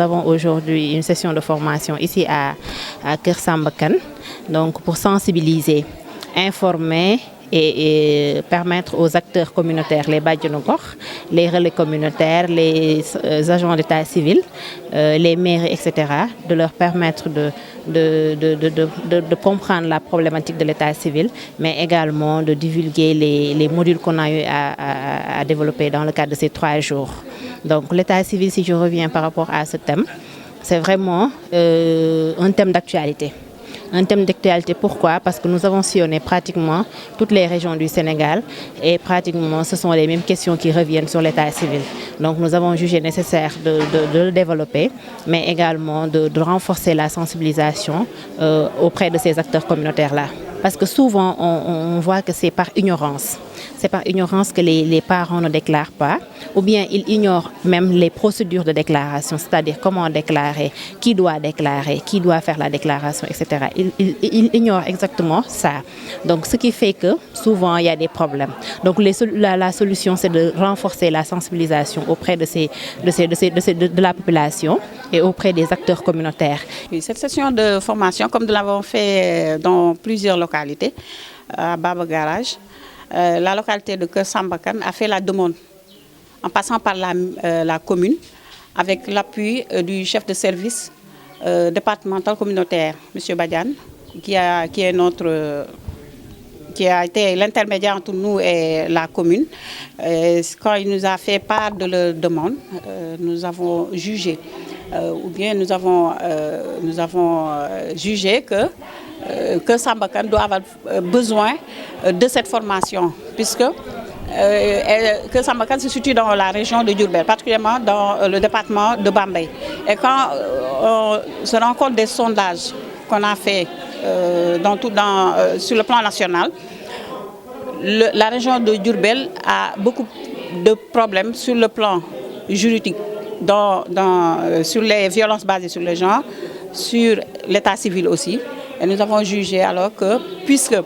avons aujourd'hui une session de formation ici à Kër Samba Kane, donc pour sensibiliser, informer et permettre aux acteurs communautaires, les bajenu gox, les relais communautaires, les agents d'état civil, les mairies, etc., de leur permettre de comprendre la problématique de l'état civil, mais également de divulguer les modules qu'on a eu à développer dans le cadre de ces 3 jours. Donc l'état civil, si je reviens par rapport à ce thème, c'est vraiment un thème d'actualité. Un thème d'actualité, pourquoi? Parce que nous avons sillonné pratiquement toutes les régions du Sénégal et pratiquement ce sont les mêmes questions qui reviennent sur l'état civil. Donc nous avons jugé nécessaire de le développer, mais également de renforcer la sensibilisation auprès de ces acteurs communautaires-là. Parce que souvent, on voit que c'est par ignorance. C'est par ignorance que les parents ne déclarent pas, ou bien ils ignorent même les procédures de déclaration, c'est-à-dire comment déclarer, qui doit faire la déclaration, etc. Ils ignorent exactement ça. Donc, ce qui fait que souvent, il y a des problèmes. Donc, la solution, c'est de renforcer la sensibilisation auprès de la population et auprès des acteurs communautaires. Oui, cette session de formation, comme nous l'avons fait dans plusieurs localités, à Baba Garage, la localité de Kër Samba Kane a fait la demande en passant par la commune avec l'appui du chef de service départemental communautaire, M. Badiane, qui a été l'intermédiaire entre nous et la commune. Quand il nous a fait part de leur demande, nous avons jugé, jugé que Samba Kane doit avoir besoin de cette formation, puisque que Samba Kane se situe dans la région de Diourbel, particulièrement dans le département de Bambey. Et quand on se rend compte des sondages qu'on a fait sur le plan national, la région de Diourbel a beaucoup de problèmes sur le plan juridique, sur les violences basées sur le genre, sur l'état civil aussi. Et nous avons jugé alors que, puisque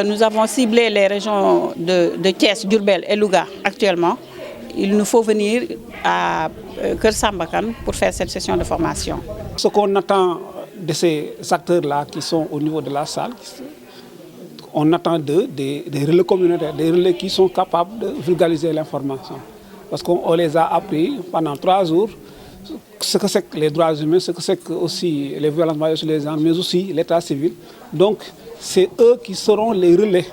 nous avons ciblé les régions de Thiès, Diourbel et Louga actuellement, il nous faut venir à Kër Samba Kane pour faire cette session de formation. Ce qu'on attend de ces acteurs-là qui sont au niveau de la salle, on attend d'eux des relais communautaires, des relais qui sont capables de vulgariser l'information. Parce qu'on les a appris pendant 3 jours ce que c'est que les droits humains, ce que c'est que aussi les violences basées sur les genres, mais aussi l'état civil. Donc c'est eux qui seront les relais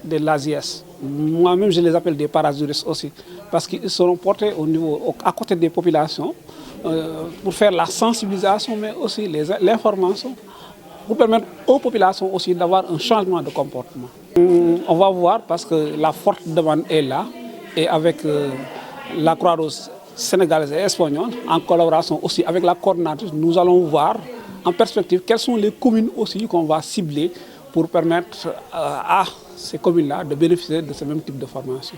de l'ASIS. Moi-même je les appelle des parajuristes aussi, parce qu'ils seront portés à côté des populations pour faire la sensibilisation, mais aussi l'information, pour permettre aux populations aussi d'avoir un changement de comportement. On va voir, parce que la forte demande est là, et avec la Croix-Rouge sénégalaise et espagnole, en collaboration aussi avec la coordinatrice, nous allons voir en perspective quelles sont les communes aussi qu'on va cibler pour permettre à ces communes-là de bénéficier de ce même type de formation.